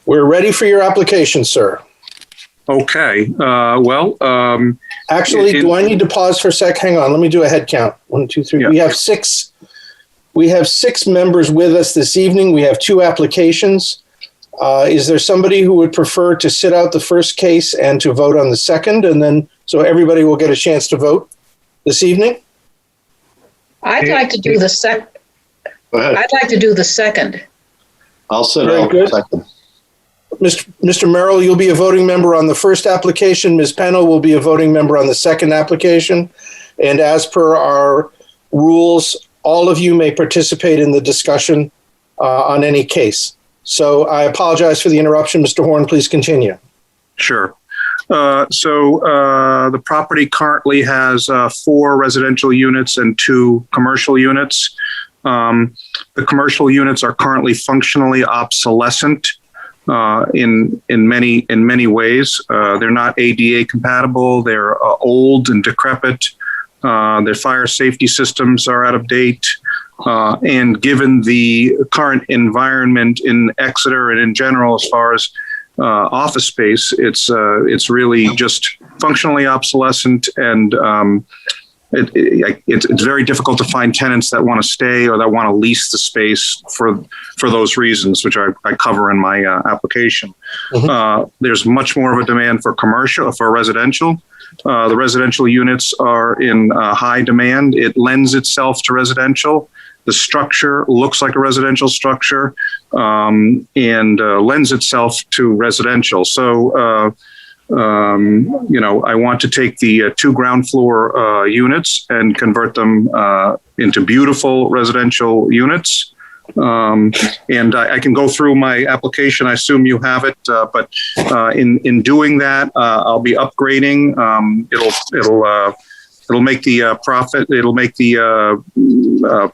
We're ready for your application, sir. Okay. Actually, do I need to pause for a sec? Hang on. Let me do a head count. 1, 2, 3. Yeah. We have six members with us this evening. We have 2 applications. Is there somebody who would prefer to sit out the first case and to vote on the second, and then so everybody will get a chance to vote this evening? I'd like to do the second. I'd like to do the second. I'll sit Very out good. second. Mr. Merrill, you'll be a voting member on the first application. Ms. Pennell will be a voting member on the second application. And as per our rules, all of you may participate in the discussion on any case. So I apologize for the interruption. Mr. Horn, please continue. Sure. The property currently has 4 residential units and 2 commercial units. The commercial units are currently functionally obsolescent in many ways. They're not ADA compatible. They're old and decrepit. Their fire safety systems are out of date. And given the current environment in Exeter and in general, as far as office space, it's really just functionally obsolescent, and it's very difficult to find tenants that want to stay or that want to lease the space for those reasons, which I cover in my application. Mm-hmm. There's much more of a demand for residential. The residential units are in high demand. It lends itself to residential. The structure looks like a residential structure and lends itself to residential. So, I want to take the 2 ground floor units and convert them into beautiful residential units. And I can go through my application. I assume you have it, but in doing that, I'll be upgrading. It'll make the profit. It'll make the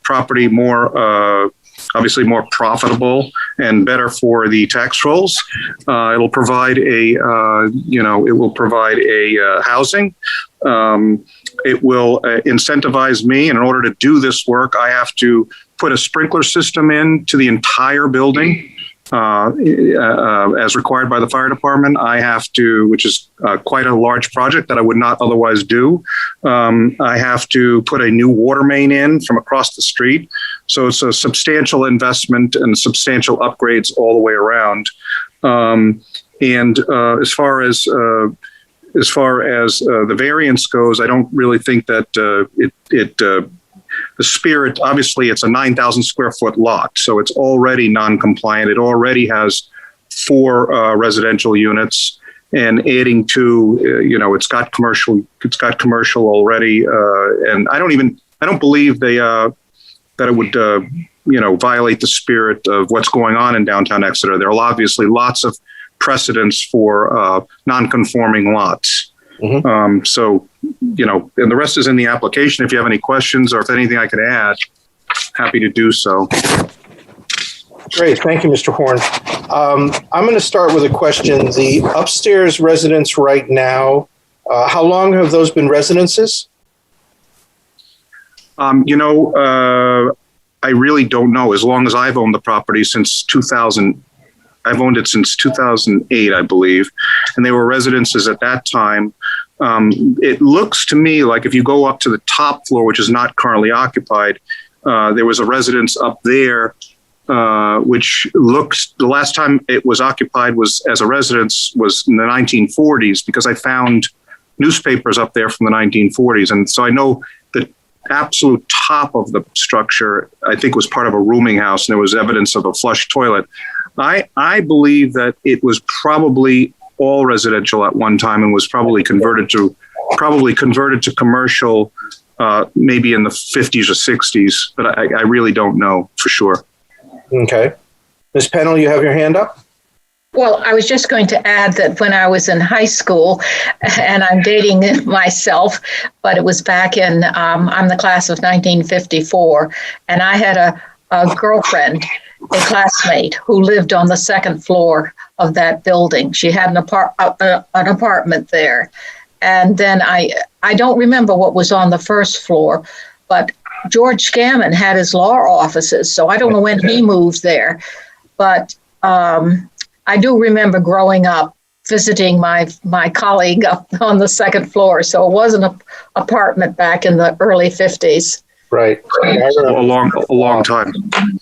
property more. Obviously more profitable and better for the tax rolls. It'll provide housing. It will incentivize me. And in order to do this work, I have to put a sprinkler system into the entire building. As required by the fire department, I have to, which is quite a large project that I would not otherwise do. I have to put a new water main in from across the street. So it's a substantial investment and substantial upgrades all the way around. As far as the variance goes, I don't really think that the spirit, obviously it's a 9,000 square foot lot, so it's already non-compliant. It already has 4 residential units, and adding 2, it's got commercial already. And I don't believe that it would, violate the spirit of what's going on in downtown Exeter. There are obviously lots of precedents for non-conforming lots. Mm-hmm. And the rest is in the application. If you have any questions or if anything I could add, happy to do so. Great. Thank you, Mr. Horn. I'm going to start with a question. The upstairs residents right now, how long have those been residences? I really don't know. As long as I've owned the property since 2000, I've owned it since 2008, I believe, and they were residences at that time. It looks to me like if you go up to the top floor, which is not currently occupied, there was a residence up there, which looks, the last time it was occupied was as a residence was in the 1940s, because I found newspapers up there from the 1940s. And so I know the absolute top of the structure, I think, was part of a rooming house, and there was evidence of a flush toilet. I believe that it was probably all residential at one time and was probably converted to commercial, maybe in the 50s or 60s, but I really don't know for sure. Okay. Ms. Pennell, you have your hand up? Well, I was just going to add that when I was in high school, and I'm dating myself, but it was back in, I'm the class of 1954, and I had a girlfriend, a classmate, who lived on the second floor of that building. She had an apartment there. And then I don't remember what was on the first floor, but George Scammon had his law offices, so I don't know when he moved there. But I do remember growing up visiting my colleague up on the second floor. So it was an apartment back in the early 50s. Right. A long time.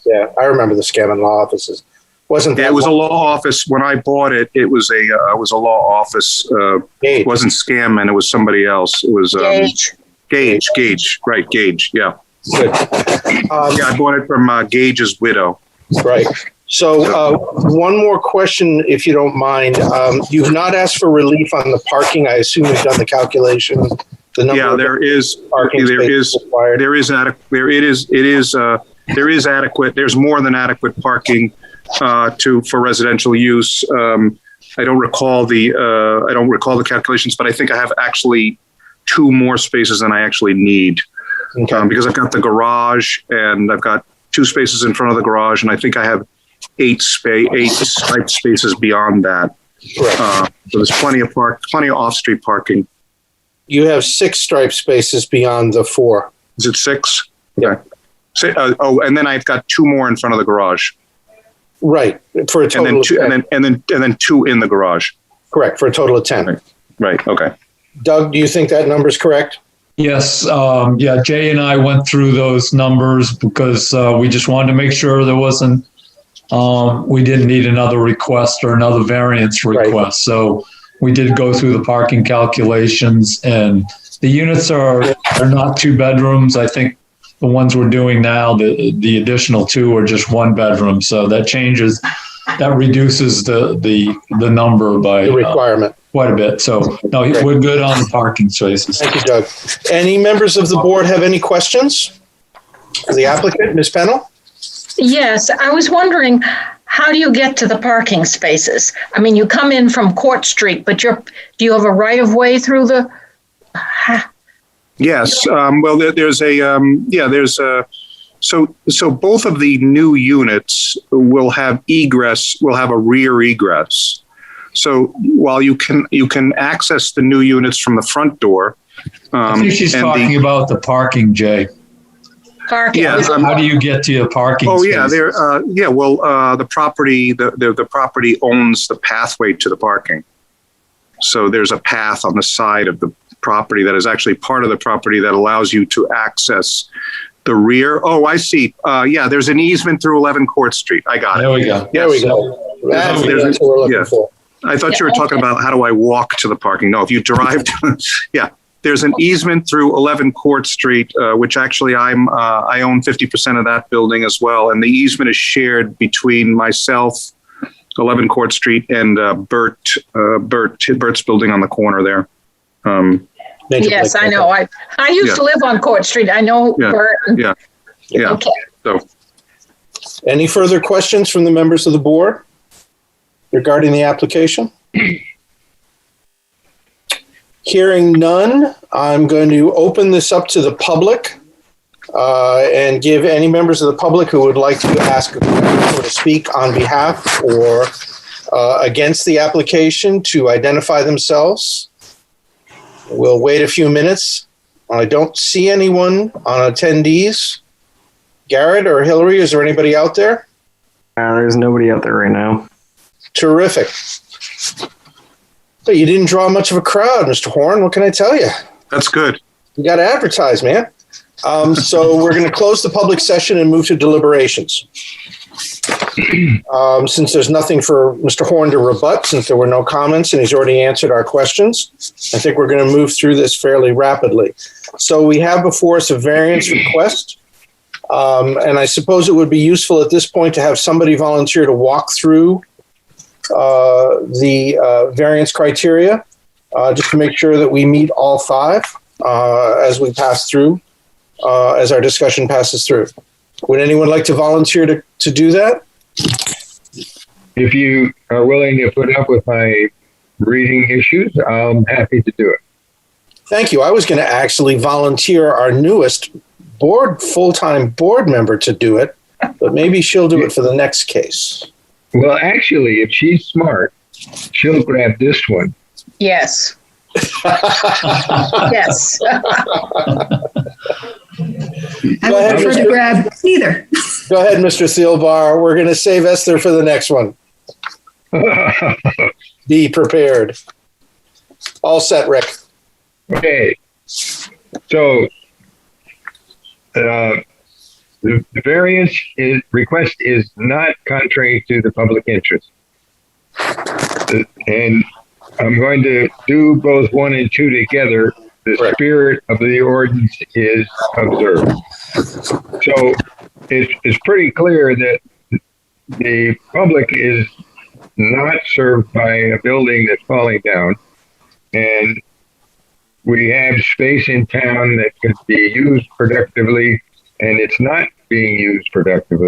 Yeah, I remember the Scammon law offices. Wasn't that? Yeah, it was a law office when I bought it. It was a law office. It wasn't Scammon. It was somebody else. It was Gage. Right, Gage. Yeah. Good. Yeah, I bought it from Gage's widow. Right. So one more question, if you don't mind. You've not asked for relief on the parking. I assume you've done the calculation. The number Yeah, there is adequate. There's more than adequate parking for residential use. I don't recall the calculations, but I think I have actually 2 more spaces than I actually need. Okay. Because I've got the garage and I've got 2 spaces in front of the garage, and I think I have 8 striped spaces beyond that. So there's plenty of off-street parking. You have 6 striped spaces beyond the 4. Is it 6? Yeah. And then I've got 2 more in front of the garage. Right, for a total and then 2 in the garage. Correct, for a total of 10. Right. Okay. Doug, do you think that number is correct? Yes. Jay and I went through those numbers because we just wanted to make sure there wasn't, we didn't need another request or another variance request. Right. So we did go through the parking calculations, and the units are not 2 bedrooms. I think the ones we're doing now, the additional 2 are just 1 bedroom. So that reduces the number by the requirement quite a bit. So no, we're good on the parking spaces. Thank you, Doug. Any members of the board have any questions for the applicant, Ms. Pennell? Yes, I was wondering, how do you get to the parking spaces? I mean, you come in from Court Street, but do you have a right of way through the? Yes. Well, so both of the new units will have a rear egress. So while you can access the new units from the front door. I think she's talking about the parking, Jay. Parking. Yeah. How do you get to your parking? Oh, spaces? yeah. Well, the property owns the pathway to the parking. So there's a path on the side of the property that is actually part of the property that allows you to access the rear. Oh, I see. There's an easement through 11 Court Street. I got it. There we go. There we go. That's what we're looking for. I thought you were talking about how do I walk to the parking. No, if you drive to, there's an easement through 11 Court Street, which actually I own 50% of that building as well. And the easement is shared between myself, 11 Court Street, and Bert's building on the corner there. Yes, I know. I used to live on Court Street. I know Bert. Yeah. Okay. So, any further questions from the members of the board regarding the application? Hearing none, I'm going to open this up to the public and give any members of the public who would like to ask a question or to speak on behalf or against the application to identify themselves. We'll wait a few minutes. I don't see anyone on attendees. Garrett or Hillary, is there anybody out there? There's nobody out there right now. Terrific. But you didn't draw much of a crowd, Mr. Horn. What can I tell you? that's good. You got to advertise, man. So we're going to close the public session and move to deliberations. Since there's nothing for Mr. Horn to rebut, since there were no comments and he's already answered our questions, I think we're going to move through this fairly rapidly. So we have before us a variance request. And I suppose it would be useful at this point to have somebody volunteer to walk through the variance criteria, just to make sure that we meet all 5 as we pass through, as our discussion passes through. Would anyone like to volunteer to do that? If you are willing to put up with my reading issues, I'm happy to do it. Thank you. I was going to actually volunteer our newest full-time board member to do it, but maybe she'll do it for the next case. Well, actually, if she's smart, she'll grab this one. Yes. Yes. I would prefer to grab neither. Go ahead, Mr. Thielbar. We're going to save Esther for the next one. Be prepared. All set, Rick. Okay. So, the variance request is not contrary to the public interest. And I'm going to do both 1 and 2 together. The spirit of the ordinance is observed. So it's pretty clear that the public is not served by a building that's falling down. And we have space in town that could be used productively, and it's not being used productively.